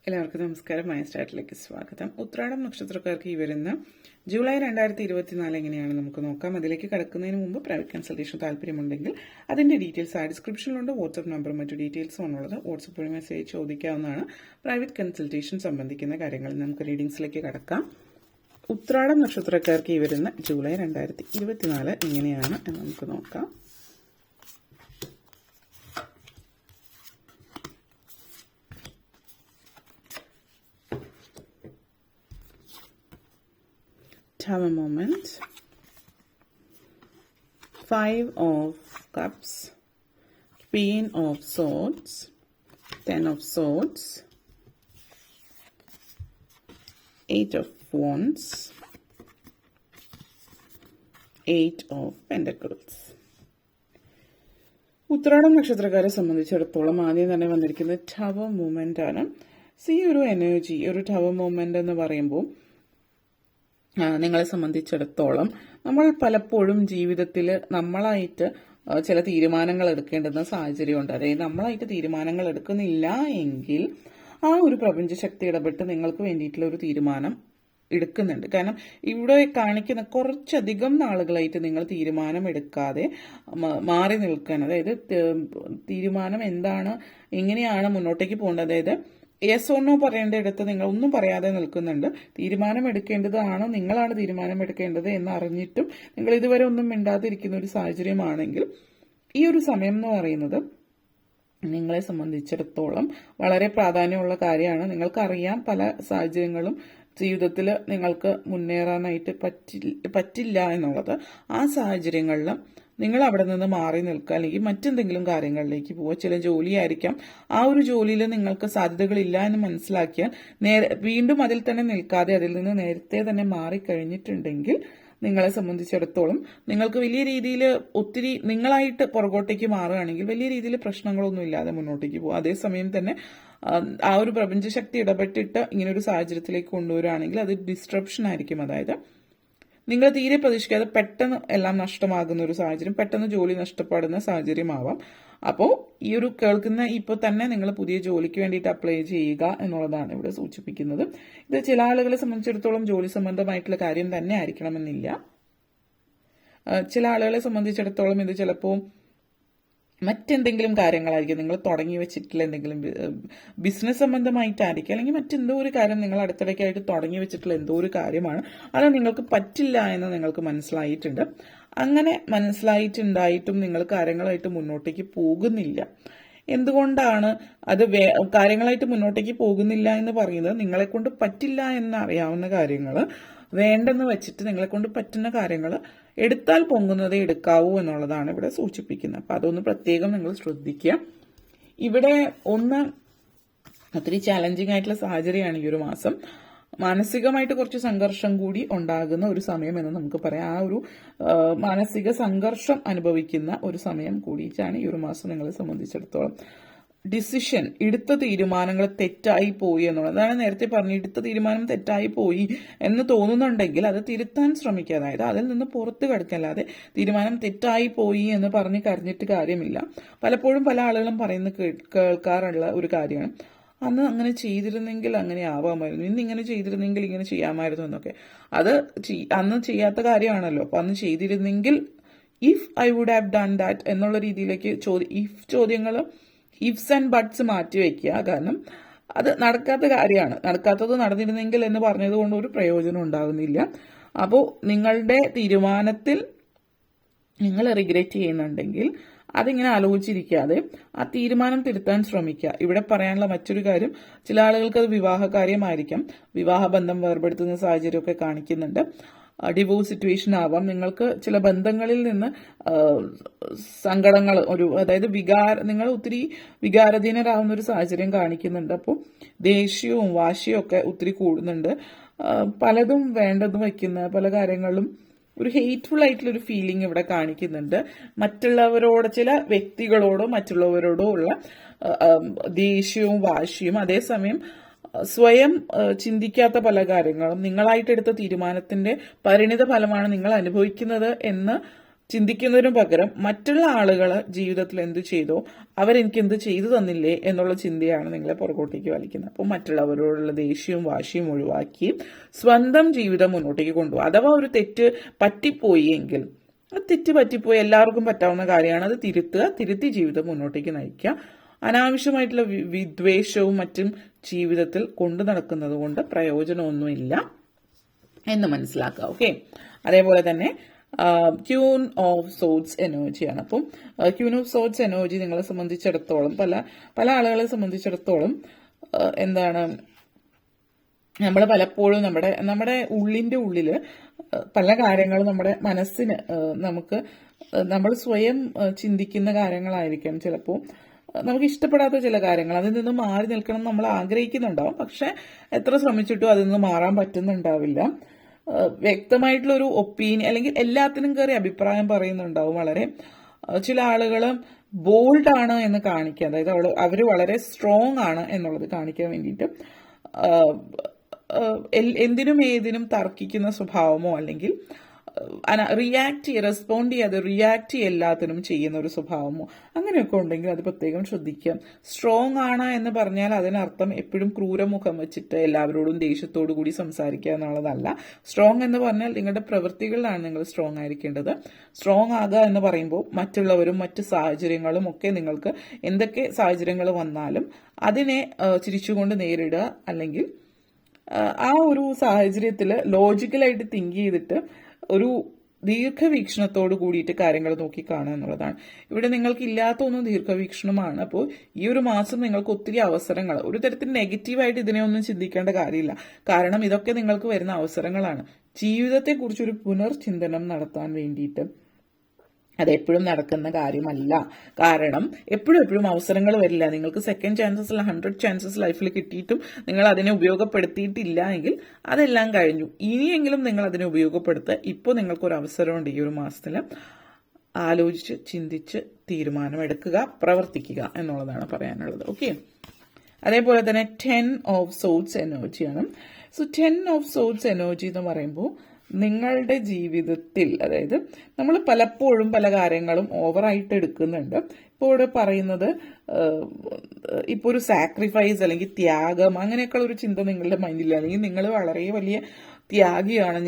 എല്ലാവർക്കും നമസ്കാരം. മൈസ്റ്റാറ്റിലേക്ക് സ്വാഗതം. ഉത്രാടം നക്ഷത്രക്കാർക്ക് ഈ വരുന്ന ജൂലൈ 2024 എങ്ങനെയാണ് നമുക്ക് നോക്കാം. അതിലേക്ക് കടക്കുന്നതിന് മുമ്പ് പ്രൈവറ്റ് കൺസൾട്ടേഷൻ താല്പര്യമുണ്ടെങ്കിൽ അതിന്റെ ഡീറ്റെയിൽസ് ആ ഡിസ്ക്രിപ്ഷനിലുണ്ട്. വാട്സ്ആപ്പ് നമ്പറും മറ്റു ഡീറ്റെയിൽസും ആണുള്ളത്. വാട്സ്ആപ്പ് വഴി മെസ്സേജ് ചോദിക്കാവുന്നതാണ്. പ്രൈവറ്റ് കൺസൾട്ടേഷൻ സംബന്ധിക്കുന്ന കാര്യങ്ങൾ നമുക്ക് റീഡിംഗ്സിലേക്ക് കടക്കാം. ഉത്രാടം നക്ഷത്രക്കാർക്ക് ഈ വരുന്ന ജൂലൈ 2024 എങ്ങനെയാണ് എന്ന് നമുക്ക് നോക്കാം. Have a moment. 5 of Cups, Queen of Swords, 10 of Swords, 8 of Wands, 8 of Pentacles. Uthradam നക്ഷത്രക്കാരെ സംബന്ധിച്ചിടത്തോളം ആദ്യം തന്നെ വന്നിരിക്കുന്നത് ടവർ മൂവ്മെന്റ് ആണ്. ഈ ഒരു എനർജി, ഒരു ടവർ മൂവ്മെന്റ് എന്ന് പറയുമ്പോൾ നിങ്ങളെ സംബന്ധിച്ചിടത്തോളം നമ്മൾ പലപ്പോഴും ജീവിതത്തിൽ നമ്മളായിട്ട് ചില തീരുമാനങ്ങൾ എടുക്കേണ്ടുന്ന സാഹചര്യമുണ്ട്. അതായത് നമ്മളായിട്ട് തീരുമാനങ്ങൾ എടുക്കുന്നില്ല എങ്കിൽ ആ ഒരു പ്രപഞ്ചശക്തി ഇടപെട്ട് നിങ്ങൾക്ക് വേണ്ടിയിട്ടുള്ള ഒരു തീരുമാനം എടുക്കുന്നുണ്ട്. കാരണം ഇവിടെ കാണിക്കുന്ന കുറച്ചധികം നാളുകളായിട്ട് നിങ്ങൾ തീരുമാനം എടുക്കാതെ മാറി നിൽക്കാൻ, അതായത് തീരുമാനം എന്താണ്, എങ്ങനെയാണ് മുന്നോട്ടേക്ക് പോകേണ്ടത്, അതായത് യെസ് ഓർ നോ പറയേണ്ട ഇടത്ത് നിങ്ങൾ ഒന്നും പറയാതെ നിൽക്കുന്നുണ്ട്. തീരുമാനം എടുക്കേണ്ടതാണോ, നിങ്ങളാണ് തീരുമാനം എടുക്കേണ്ടത് എന്ന് അറിഞ്ഞിട്ടും നിങ്ങൾ ഇതുവരെ ഒന്നും മിണ്ടാതിരിക്കുന്ന ഒരു സാഹചര്യമാണെങ്കിൽ ഈ ഒരു സമയം എന്ന് പറയുന്നത് നിങ്ങളെ സംബന്ധിച്ചിടത്തോളം വളരെ പ്രാധാന്യമുള്ള കാര്യമാണ്. നിങ്ങൾക്കറിയാം പല സാഹചര്യങ്ങളും ജീവിതത്തിൽ നിങ്ങൾക്ക് മുന്നേറാനായിട്ട് പറ്റില്ല എന്നുള്ളത്. ആ സാഹചര്യങ്ങളിൽ നിങ്ങൾ അവിടെ നിന്ന് മാറി നിൽക്കുക, അല്ലെങ്കിൽ മറ്റെന്തെങ്കിലും കാര്യങ്ങളിലേക്ക് പോവുക. ചില ജോലിയായിരിക്കാം, ആ ഒരു ജോലിയിൽ നിങ്ങൾക്ക് സാധ്യതകളില്ല എന്ന് മനസ്സിലാക്കിയാൽ വീണ്ടും അതിൽ തന്നെ നിൽക്കാതെ അതിൽ നിന്ന് നേരത്തെ തന്നെ മാറിക്കഴിഞ്ഞിട്ടുണ്ടെങ്കിൽ നിങ്ങളെ സംബന്ധിച്ചിടത്തോളം നിങ്ങൾക്ക് വലിയ രീതിയിൽ ഒത്തിരി നിങ്ങളായിട്ട് പുറകോട്ടേക്ക് മാറുകയാണെങ്കിൽ വലിയ രീതിയിൽ പ്രശ്നങ്ങളൊന്നും ഇല്ലാതെ മുന്നോട്ടേക്ക് പോകും. അതേസമയം തന്നെ ആ ഒരു പ്രപഞ്ചശക്തി ഇടപെട്ടിട്ട് ഇങ്ങനൊരു സാഹചര്യത്തിലേക്ക് കൊണ്ടുവരികയാണെങ്കിൽ അത് ഡിസ്ട്രപ്ഷൻ ആയിരിക്കും. അതായത് നിങ്ങൾ തീരെ പ്രതീക്ഷിക്കാതെ പെട്ടെന്ന് എല്ലാം നഷ്ടമാകുന്ന ഒരു സാഹചര്യം, പെട്ടെന്ന് ജോലി നഷ്ടപ്പെടുന്ന സാഹചര്യമാവാം. അപ്പോൾ ഈ ഒരു കേൾക്കുന്ന ഇപ്പോൾ തന്നെ നിങ്ങൾ പുതിയ ജോലിക്ക് വേണ്ടിയിട്ട് അപ്ലൈ ചെയ്യുക എന്നുള്ളതാണ് ഇവിടെ സൂചിപ്പിക്കുന്നത്. ഇത് ചില ആളുകളെ സംബന്ധിച്ചിടത്തോളം ജോലി സംബന്ധമായിട്ടുള്ള കാര്യം തന്നെ ആയിരിക്കണമെന്നില്ല. ചില ആളുകളെ സംബന്ധിച്ചിടത്തോളം ഇത് ചിലപ്പോൾ മറ്റെന്തെങ്കിലും കാര്യങ്ങളായിരിക്കും. നിങ്ങൾ തുടങ്ങി വെച്ചിട്ടുള്ള എന്തെങ്കിലും ബിസിനസ് സംബന്ധമായിട്ടായിരിക്കും, അല്ലെങ്കിൽ മറ്റെന്തോ ഒരു കാര്യം നിങ്ങൾ അടുത്തിടയ്ക്കായിട്ട് തുടങ്ങി വെച്ചിട്ടുള്ള എന്തോ ഒരു കാര്യമാണ്. അത് നിങ്ങൾക്ക് പറ്റില്ല എന്ന് നിങ്ങൾക്ക് മനസ്സിലായിട്ടുണ്ട്. അങ്ങനെ മനസ്സിലായിട്ടുണ്ടായിട്ടും നിങ്ങൾ കാര്യങ്ങളായിട്ട് മുന്നോട്ടേക്ക് പോകുന്നില്ല. എന്തുകൊണ്ടാണ് അത് കാര്യങ്ങളായിട്ട് മുന്നോട്ടേക്ക് പോകുന്നില്ല എന്ന് പറയുന്നത്? നിങ്ങളെ കൊണ്ട് പറ്റില്ല എന്നറിയാവുന്ന കാര്യങ്ങൾ വേണ്ടെന്ന് വെച്ചിട്ട് നിങ്ങളെ കൊണ്ട് പറ്റുന്ന കാര്യങ്ങൾ എടുത്താൽ പൊങ്ങുന്നതേ എടുക്കാവൂ എന്നുള്ളതാണ് ഇവിടെ സൂചിപ്പിക്കുന്നത്. അപ്പം അതൊന്ന് പ്രത്യേകം നിങ്ങൾ ശ്രദ്ധിക്കുക. ഇവിടെ ഒത്തിരി ചാലഞ്ചിങ് ആയിട്ടുള്ള സാഹചര്യമാണ് ഈ ഒരു മാസം. മാനസികമായിട്ട് കുറച്ച് സംഘർഷം കൂടി ഉണ്ടാകുന്ന ഒരു സമയം എന്ന് നമുക്ക് പറയാം. ആ ഒരു മാനസിക സംഘർഷം അനുഭവിക്കുന്ന ഒരു സമയം കൂടിയിട്ടാണ് ഈ ഒരു മാസം നിങ്ങളെ സംബന്ധിച്ചിടത്തോളം. ഡിസിഷൻ, എടുത്ത തീരുമാനങ്ങൾ തെറ്റായി പോയി എന്നുള്ളത്, അതാണ് നേരത്തെ പറഞ്ഞു. എടുത്ത തീരുമാനം തെറ്റായി പോയി എന്ന് തോന്നുന്നുണ്ടെങ്കിൽ അത് തിരുത്താൻ ശ്രമിക്കുക. അതായത് അതിൽ നിന്ന് പുറത്ത് കിടക്കല്ലാതെ തീരുമാനം തെറ്റായി പോയി എന്ന് പറഞ്ഞ് കരഞ്ഞിട്ട് കാര്യമില്ല. പലപ്പോഴും പല ആളുകളും പറയുന്നത് കേൾക്കാറുള്ള ഒരു കാര്യമാണ്, അന്ന് അങ്ങനെ ചെയ്തിരുന്നെങ്കിൽ അങ്ങനെ ആവാമായിരുന്നു, ഇന്ന് ഇങ്ങനെ ചെയ്തിരുന്നെങ്കിൽ ഇങ്ങനെ ചെയ്യാമായിരുന്നു എന്നൊക്കെ. അത് അന്ന് ചെയ്യാത്ത കാര്യമാണല്ലോ. അപ്പൊ അന്ന് ചെയ്തിരുന്നെങ്കിൽ if I would have done that എന്നുള്ള രീതിയിലേക്ക് ചോദ്യങ്ങൾ ഇഫ്സ് ആൻഡ് ബട്ട്സ് മാറ്റി വെക്കുക. കാരണം അത് നടക്കാത്ത കാര്യമാണ്. നടക്കാത്തത് നടന്നിരുന്നെങ്കിൽ എന്ന് പറഞ്ഞത് കൊണ്ട് ഒരു പ്രയോജനം ഉണ്ടാകുന്നില്ല. അപ്പോൾ നിങ്ങളുടെ തീരുമാനത്തിൽ നിങ്ങൾ റിഗ്രറ്റ് ചെയ്യുന്നുണ്ടെങ്കിൽ അതിങ്ങനെ ആലോചിച്ചിരിക്കാതെ ആ തീരുമാനം തിരുത്താൻ ശ്രമിക്കുക. ഇവിടെ പറയാനുള്ള മറ്റൊരു കാര്യം, ചില ആളുകൾക്ക് അത് വിവാഹ കാര്യമായിരിക്കാം. വിവാഹബന്ധം വേർപെടുത്തുന്ന സാഹചര്യമൊക്കെ കാണിക്കുന്നുണ്ട്. ഡിവോഴ്സ് സിറ്റുവേഷൻ ആവാം. നിങ്ങൾക്ക് ചില ബന്ധങ്ങളിൽ നിന്ന് സങ്കടങ്ങൾ, അതായത് നിങ്ങൾ ഒത്തിരി വികാരധീനരാകുന്ന ഒരു സാഹചര്യം കാണിക്കുന്നുണ്ട്. അപ്പോൾ ദേഷ്യവും വാശിയും ഒക്കെ ഒത്തിരി കൂടുന്നുണ്ട്. പലതും വേണ്ടതും വയ്ക്കുന്ന പല കാര്യങ്ങളും ഒരു ഹെയ്റ്റ്ഫുൾ ആയിട്ടുള്ള ഒരു ഫീലിംഗ് ഇവിടെ കാണിക്കുന്നുണ്ട്. മറ്റുള്ളവരോട്, ചില വ്യക്തികളോടോ മറ്റുള്ളവരോടോ ഉള്ള ദേഷ്യവും വാശിയും, അതേസമയം സ്വയം ചിന്തിക്കാത്ത പല കാര്യങ്ങളും, നിങ്ങളായിട്ടെടുത്ത തീരുമാനത്തിന്റെ പരിണിത ഫലമാണ് നിങ്ങൾ അനുഭവിക്കുന്നത് എന്ന് ചിന്തിക്കുന്നതിനു പകരം മറ്റുള്ള ആളുകൾ ജീവിതത്തിൽ എന്ത് ചെയ്തോ അവരെനിക്ക് എന്ത് ചെയ്തു തന്നില്ലേ എന്നുള്ള ചിന്തയാണ് നിങ്ങളെ പുറകോട്ടേക്ക് വലിക്കുന്നത്. അപ്പോൾ മറ്റുള്ളവരോടുള്ള ദേഷ്യവും വാശിയും ഒഴിവാക്കി സ്വന്തം ജീവിതം മുന്നോട്ടേക്ക് കൊണ്ടുപോകും. അഥവാ ഒരു തെറ്റ് പറ്റിപ്പോയി എങ്കിൽ തെറ്റ് പറ്റിപ്പോയി എല്ലാവർക്കും പറ്റാവുന്ന കാര്യമാണ്. അത് തിരുത്തി ജീവിതം മുന്നോട്ടേക്ക് നയിക്കുക. അനാവശ്യമായിട്ടുള്ള വിദ്വേഷവും മറ്റും ജീവിതത്തിൽ കൊണ്ടു നടക്കുന്നത് കൊണ്ട് പ്രയോജനമൊന്നുമില്ല എന്ന് മനസ്സിലാക്കുക. ഓക്കെ, അതേപോലെ തന്നെ ക്യൂൻ ഓഫ് സോഡ്സ് എനർജിയാണ്. അപ്പം ക്യൂൻ ഓഫ് സോഡ്സ് എനർജി നിങ്ങളെ സംബന്ധിച്ചിടത്തോളം പല ആളുകളെ സംബന്ധിച്ചിടത്തോളം എന്താണ്, നമ്മൾ പലപ്പോഴും നമ്മുടെ ഉള്ളിന്റെ ഉള്ളിൽ പല കാര്യങ്ങളും നമ്മുടെ മനസ്സിന് നമ്മൾ സ്വയം ചിന്തിക്കുന്ന കാര്യങ്ങളായിരിക്കാം ചിലപ്പോൾ നമുക്ക് ഇഷ്ടപ്പെടാത്ത ചില കാര്യങ്ങൾ, അതിൽ നിന്ന് മാറി നിൽക്കണം നമ്മൾ ആഗ്രഹിക്കുന്നുണ്ടാവും. പക്ഷെ എത്ര ശ്രമിച്ചിട്ടും അതിൽ നിന്ന് മാറാൻ പറ്റുന്നുണ്ടാവില്ല. വ്യക്തമായിട്ടുള്ള ഒരു ഒപ്പീനിയൻ അല്ലെങ്കിൽ എല്ലാത്തിനും കയറി അഭിപ്രായം പറയുന്നുണ്ടാവും. ചില ആളുകൾ ബോൾഡ് ആണ് എന്ന് കാണിക്കുക, അതായത് അവർ വളരെ സ്ട്രോങ് ആണ് എന്നുള്ളത് കാണിക്കാൻ വേണ്ടിയിട്ട് എന്തിനും ഏതിനും തർക്കിക്കുന്ന സ്വഭാവമോ അല്ലെങ്കിൽ റെസ്പോണ്ട് ചെയ്യാതെ റിയാക്ട് എല്ലാത്തിനും ചെയ്യുന്ന ഒരു സ്വഭാവമോ അങ്ങനെയൊക്കെ ഉണ്ടെങ്കിൽ അത് പ്രത്യേകം ശ്രദ്ധിക്കാം. സ്ട്രോങ് ആണ് എന്ന് പറഞ്ഞാൽ അതിനർത്ഥം എപ്പോഴും ക്രൂരമുഖം വെച്ചിട്ട് എല്ലാവരോടും ദേഷ്യത്തോടു കൂടി സംസാരിക്കുക എന്നുള്ളതല്ല. സ്ട്രോങ് എന്ന് പറഞ്ഞാൽ നിങ്ങളുടെ പ്രവൃത്തികളിലാണ് നിങ്ങൾ സ്ട്രോങ് ആയിരിക്കേണ്ടത്. സ്ട്രോങ് ആകുക എന്ന് പറയുമ്പോൾ മറ്റുള്ളവരും മറ്റ് സാഹചര്യങ്ങളും ഒക്കെ നിങ്ങൾക്ക് എന്തൊക്കെ സാഹചര്യങ്ങൾ വന്നാലും അതിനെ ചിരിച്ചുകൊണ്ട് നേരിടുക, അല്ലെങ്കിൽ ആ ഒരു സാഹചര്യത്തിൽ ലോജിക്കലായിട്ട് തിങ്ക് ചെയ്തിട്ട് ഒരു ദീർഘവീക്ഷണത്തോട് കൂടിയിട്ട് കാര്യങ്ങൾ നോക്കി കാണുക എന്നുള്ളതാണ്. ഇവിടെ നിങ്ങൾക്ക് ഇല്ലാത്ത ഒന്നും ദീർഘവീക്ഷണമാണ്. അപ്പോൾ ഈ ഒരു മാസം നിങ്ങൾക്ക് ഒത്തിരി അവസരങ്ങൾ, ഒരു തരത്തിൽ നെഗറ്റീവായിട്ട് ഇതിനെ ഒന്നും ചിന്തിക്കേണ്ട കാര്യമില്ല. കാരണം ഇതൊക്കെ നിങ്ങൾക്ക് വരുന്ന അവസരങ്ങളാണ്. ജീവിതത്തെക്കുറിച്ചൊരു പുനർചിന്തനം നടത്താൻ വേണ്ടിയിട്ട് അതെപ്പോഴും നടക്കുന്ന കാര്യമല്ല. കാരണം എപ്പോഴും അവസരങ്ങൾ വരില്ല. നിങ്ങൾക്ക് സെക്കൻഡ് ചാൻസസ് 100 ചാൻസസ് ലൈഫിൽ കിട്ടിയിട്ടും നിങ്ങൾ അതിനെ ഉപയോഗപ്പെടുത്തിയിട്ടില്ല എങ്കിൽ അതെല്ലാം കഴിഞ്ഞു. ഇനിയെങ്കിലും നിങ്ങൾ അതിനെ ഉപയോഗപ്പെടുത്തുക. ഇപ്പോൾ നിങ്ങൾക്കൊരു അവസരമുണ്ട് ഈ ഒരു മാസത്തിൽ. ആലോചിച്ച് ചിന്തിച്ച് തീരുമാനമെടുക്കുക, പ്രവർത്തിക്കുക എന്നുള്ളതാണ് പറയാനുള്ളത്. ഓക്കെ, അതേപോലെ തന്നെ 10 ഓഫ് സോഡ്സ് എനർജിയാണ്. സോ 10 ഓഫ് സോഡ്സ് എനർജി എന്ന് പറയുമ്പോൾ നിങ്ങളുടെ ജീവിതത്തിൽ, അതായത് നമ്മൾ പലപ്പോഴും പല കാര്യങ്ങളും ഓവറായിട്ട് എടുക്കുന്നുണ്ട്. ഇപ്പോൾ ഇവിടെ പറയുന്നത് ഇപ്പോൾ ഒരു സാക്രിഫൈസ് അല്ലെങ്കിൽ ത്യാഗം അങ്ങനെയൊക്കെയുള്ള ഒരു ചിന്ത നിങ്ങളുടെ മൈൻഡില്ല, അല്ലെങ്കിൽ നിങ്ങൾ വളരെ വലിയ ത്യാഗിയാണ്,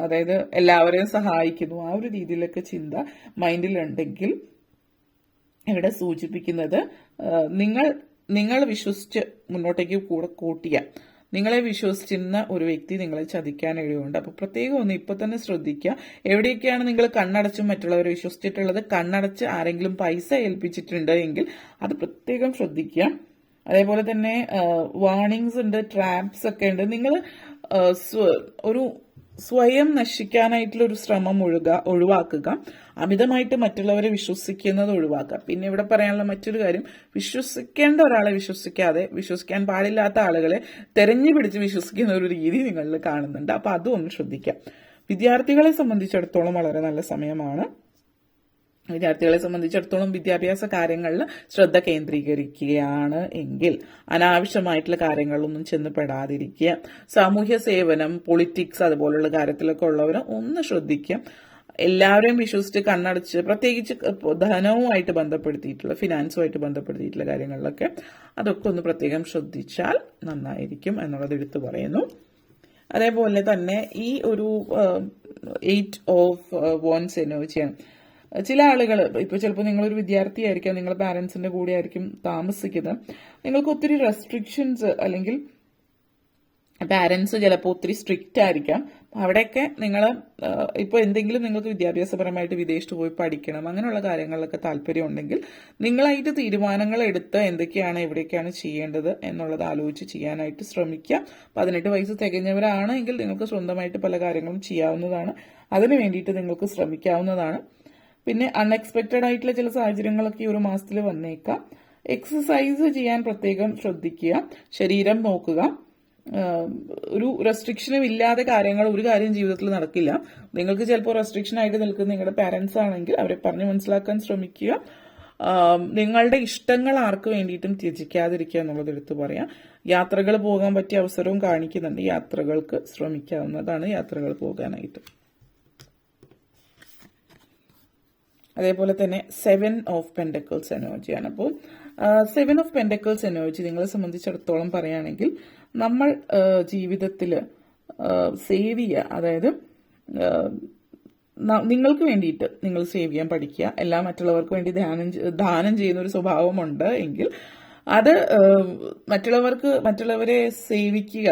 അതായത് എല്ലാവരെയും സഹായിക്കുന്നു, ആ ഒരു രീതിയിലൊക്കെ ചിന്ത മൈൻഡിലുണ്ടെങ്കിൽ ഇവിടെ സൂചിപ്പിക്കുന്നത് നിങ്ങൾ വിശ്വസിച്ച് മുന്നോട്ടേക്ക് കൂട്ടിയ, നിങ്ങളെ വിശ്വസിച്ചിരുന്ന ഒരു വ്യക്തി നിങ്ങളെ ചതിക്കാൻ ഇടയുണ്ട്. അപ്പോൾ പ്രത്യേകം ഒന്ന് ഇപ്പോൾ തന്നെ ശ്രദ്ധിക്കുക. എവിടെയൊക്കെയാണ് നിങ്ങൾ കണ്ണടച്ചും മറ്റുള്ളവരെ വിശ്വസിച്ചിട്ടുള്ളത്, കണ്ണടച്ച് ആരെങ്കിലും പൈസ ഏൽപ്പിച്ചിട്ടുണ്ട് എങ്കിൽ അത് പ്രത്യേകം ശ്രദ്ധിക്കുക. അതേപോലെ തന്നെ വാർണിങ്സ് ഉണ്ട്, ട്രാപ്സ് ഒക്കെ ഉണ്ട്. നിങ്ങൾ ഒരു സ്വയം നശിക്കാനായിട്ടുള്ള ഒരു ശ്രമം ഒഴിവാക്കുക. അമിതമായിട്ട് മറ്റുള്ളവരെ വിശ്വസിക്കുന്നത് ഒഴിവാക്കുക. പിന്നെ ഇവിടെ പറയാനുള്ള മറ്റൊരു കാര്യം, വിശ്വസിക്കേണ്ട ഒരാളെ വിശ്വസിക്കാതെ വിശ്വസിക്കാൻ പാടില്ലാത്ത ആളുകളെ തെരഞ്ഞു പിടിച്ച് വിശ്വസിക്കുന്ന ഒരു രീതി നിങ്ങളിൽ കാണുന്നുണ്ട്. അപ്പൊ അതും ഒന്ന് ശ്രദ്ധിക്കാം. വിദ്യാർത്ഥികളെ സംബന്ധിച്ചിടത്തോളം വളരെ നല്ല സമയമാണ്. വിദ്യാർത്ഥികളെ സംബന്ധിച്ചിടത്തോളം വിദ്യാഭ്യാസ കാര്യങ്ങളിൽ ശ്രദ്ധ കേന്ദ്രീകരിക്കുകയാണ് എങ്കിൽ അനാവശ്യമായിട്ടുള്ള കാര്യങ്ങളിലൊന്നും ചെന്ന് പെടാതിരിക്കുക. സാമൂഹ്യ സേവനം, പൊളിറ്റിക്സ് അതുപോലുള്ള കാര്യത്തിലൊക്കെ ഉള്ളവരെ ഒന്ന് ശ്രദ്ധിക്കുക. എല്ലാവരെയും വിശ്വസിച്ച് കണ്ണടച്ച്, പ്രത്യേകിച്ച് ധനവുമായിട്ട് ബന്ധപ്പെടുത്തിയിട്ടുള്ള, ഫിനാൻസുമായിട്ട് ബന്ധപ്പെടുത്തിയിട്ടുള്ള കാര്യങ്ങളിലൊക്കെ അതൊക്കെ ഒന്ന് പ്രത്യേകം ശ്രദ്ധിച്ചാൽ നന്നായിരിക്കും എന്നുള്ളത് എടുത്തു പറയുന്നു. അതേപോലെ തന്നെ ഈ ഒരു 8 ഓഫ് വോൺസ് എനർജിയാണ്. ചില ആളുകൾ, ഇപ്പോൾ ചിലപ്പോൾ നിങ്ങളൊരു വിദ്യാർത്ഥിയായിരിക്കാം, നിങ്ങൾ പാരൻസിന്റെ കൂടെ ആയിരിക്കും താമസിക്കുന്നത്, നിങ്ങൾക്ക് ഒത്തിരി റെസ്ട്രിക്ഷൻസ് അല്ലെങ്കിൽ പാരൻസ് ചിലപ്പോൾ ഒത്തിരി സ്ട്രിക്റ്റ് ആയിരിക്കാം. അവിടെയൊക്കെ നിങ്ങൾ ഇപ്പോൾ എന്തെങ്കിലും നിങ്ങൾക്ക് വിദ്യാഭ്യാസപരമായിട്ട് വിദേശത്ത് പോയി പഠിക്കണം അങ്ങനെയുള്ള കാര്യങ്ങളിലൊക്കെ താല്പര്യം ഉണ്ടെങ്കിൽ നിങ്ങളായിട്ട് തീരുമാനങ്ങൾ എടുത്ത് എന്തൊക്കെയാണ് എവിടെയൊക്കെയാണ് ചെയ്യേണ്ടത് എന്നുള്ളത് ആലോചിച്ച് ചെയ്യാനായിട്ട് ശ്രമിക്കുക. 18 വയസ്സ് തികഞ്ഞവരാണെങ്കിൽ നിങ്ങൾക്ക് സ്വന്തമായിട്ട് പല കാര്യങ്ങളും ചെയ്യാവുന്നതാണ്. അതിനു വേണ്ടിയിട്ട് നിങ്ങൾക്ക് ശ്രമിക്കാവുന്നതാണ്. പിന്നെ അൺഎക്സ്പെക്റ്റഡ് ആയിട്ടുള്ള ചില സാഹചര്യങ്ങളൊക്കെ ഈ ഒരു മാസത്തിൽ വന്നേക്കാം. എക്സസൈസ് ചെയ്യാൻ പ്രത്യേകം ശ്രദ്ധിക്കുക. ശരീരം നോക്കുക. ഒരു റെസ്ട്രിക്ഷനും ഇല്ലാതെ ഒരു കാര്യം ജീവിതത്തിൽ നടക്കില്ല. നിങ്ങൾക്ക് ചിലപ്പോൾ റെസ്ട്രിക്ഷൻ ആയിട്ട് നിൽക്കുന്ന നിങ്ങളുടെ പാരൻസ് ആണെങ്കിൽ അവരെ പറഞ്ഞ് മനസ്സിലാക്കാൻ ശ്രമിക്കുക. നിങ്ങളുടെ ഇഷ്ടങ്ങൾ ആർക്ക് വേണ്ടിയിട്ടും ത്യജിക്കാതിരിക്കുക എന്നുള്ളത് എടുത്തു പറയാം. യാത്രകൾ പോകാൻ പറ്റിയ അവസരവും കാണിക്കുന്നുണ്ട്. യാത്രകൾക്ക് ശ്രമിക്കാവുന്നതാണ്, യാത്രകൾ പോകാനായിട്ട്. അതേപോലെ തന്നെ 7 ഓഫ് പെൻഡക്കിൾസ് എനർജിയാണ്. അപ്പോൾ 7 ഓഫ് പെൻഡക്കിൾസ് എനർജി നിങ്ങളെ സംബന്ധിച്ചിടത്തോളം പറയുകയാണെങ്കിൽ നമ്മൾ ജീവിതത്തിൽ സേവ് ചെയ്യുക, അതായത് നിങ്ങൾക്ക് വേണ്ടിയിട്ട് നിങ്ങൾ സേവ് ചെയ്യാൻ പഠിക്കുക. എല്ലാം മറ്റുള്ളവർക്ക് വേണ്ടി ദാനം ചെയ്യുന്ന ഒരു സ്വഭാവമുണ്ട് എങ്കിൽ അത് മറ്റുള്ളവരെ സേവിക്കുക,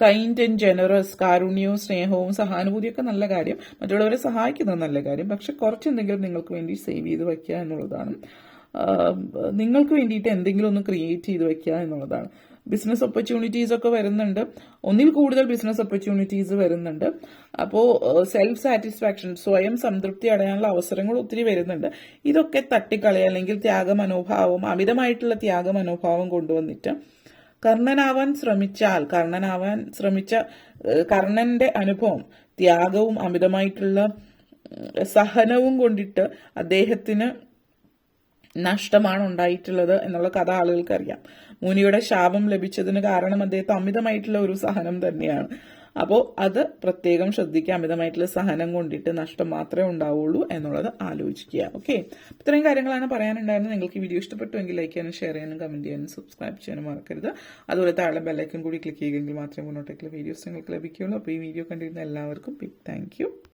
കൈൻഡ് ആൻഡ് ജനറസ്, കാരുണ്യവും സ്നേഹവും സഹാനുഭൂതിയൊക്കെ നല്ല കാര്യം, മറ്റുള്ളവരെ സഹായിക്കുന്നത് നല്ല കാര്യം. പക്ഷെ കുറച്ചെന്തെങ്കിലും നിങ്ങൾക്ക് വേണ്ടി സേവ് ചെയ്ത് വയ്ക്കുക എന്നുള്ളതാണ്. നിങ്ങൾക്ക് വേണ്ടിയിട്ട് എന്തെങ്കിലും ഒന്ന് ക്രിയേറ്റ് ചെയ്ത് വയ്ക്കുക എന്നുള്ളതാണ്. ബിസിനസ് ഓപ്പർച്യൂണിറ്റീസ് ഒക്കെ വരുന്നുണ്ട്, ഒന്നിൽ കൂടുതൽ ബിസിനസ് ഓപ്പർച്യൂണിറ്റീസ് വരുന്നുണ്ട്. അപ്പോൾ സെൽഫ് സാറ്റിസ്ഫാക്ഷൻ, സ്വയം സംതൃപ്തി അടയാനുള്ള അവസരങ്ങൾ ഒത്തിരി വരുന്നുണ്ട്. ഇതൊക്കെ തട്ടിക്കളയുക, അല്ലെങ്കിൽ ത്യാഗമനോഭാവം, അമിതമായിട്ടുള്ള ത്യാഗമനോഭാവം കൊണ്ടുവന്നിട്ട് കർണനാവാൻ ശ്രമിച്ച കർണന്റെ അനുഭവം ത്യാഗവും അമിതമായിട്ടുള്ള സഹനവും കൊണ്ടിട്ട് അദ്ദേഹത്തിന് നഷ്ടമാണ് ഉണ്ടായിട്ടുള്ളത് എന്നുള്ള കഥ ആളുകൾക്ക് അറിയാം. മുനിയുടെ ശാപം ലഭിച്ചതിന് കാരണം അദ്ദേഹത്തെ അമിതമായിട്ടുള്ള ഒരു സഹനം തന്നെയാണ്. അപ്പോൾ അത് പ്രത്യേകം ശ്രദ്ധിക്കുക. അമിതമായിട്ടുള്ള സഹനം കൊണ്ടിട്ട് നഷ്ടം മാത്രമേ ഉണ്ടാവുള്ളൂ എന്നുള്ളത് ആലോചിക്കുക. ഓക്കെ, ഇത്രയും കാര്യങ്ങളാണ് പറയാനുണ്ടായിരുന്നത്. നിങ്ങൾക്ക് ഈ വീഡിയോ ഇഷ്ടപ്പെട്ടുവെങ്കിൽ ലൈക്ക് ചെയ്യാനും ഷെയർ ചെയ്യാനും കമന്റ് ചെയ്യാനും സബ്സ്ക്രൈബ് ചെയ്യാനും മറക്കരുത്. അതുപോലെ താഴെ ബെല്ലൈക്കൻ കൂടി ക്ലിക്ക് ചെയ്യുമെങ്കിൽ മാത്രമേ മുന്നോട്ടേക്കുള്ള വീഡിയോസ് നിങ്ങൾക്ക് ലഭിക്കുകയുള്ളൂ. അപ്പോൾ ഈ വീഡിയോ കണ്ടിരുന്ന എല്ലാവർക്കും ബിഗ് താങ്ക് യു.